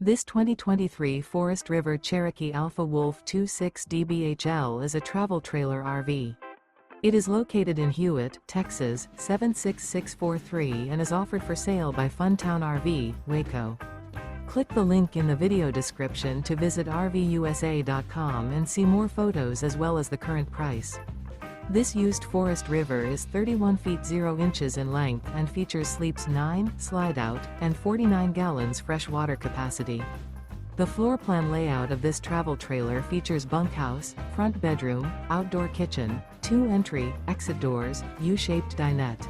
This 2023 Forest River Cherokee Alpha Wolf 26 DBHL is a travel trailer RV. It is located in Hewitt, Texas, 76643 and is offered for sale by Funtown RV, Waco. Click the link in the video description to visit RVUSA.com and see more photos as well as the current price. This used Forest River is 31 feet 0 inches in length and features sleeps 9, slide-out, and 49 gallons fresh water capacity. The floor plan layout of this travel trailer features bunkhouse, front bedroom, outdoor kitchen, 2 entry, exit doors, U-shaped dinette.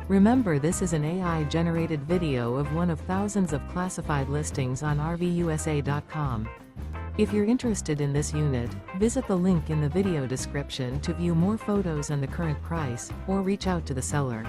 Remember, this is an AI-generated video of one of thousands of classified listings on RVUSA.com. If you're interested in this unit, visit the link in the video description to view more photos and the current price, or reach out to the seller.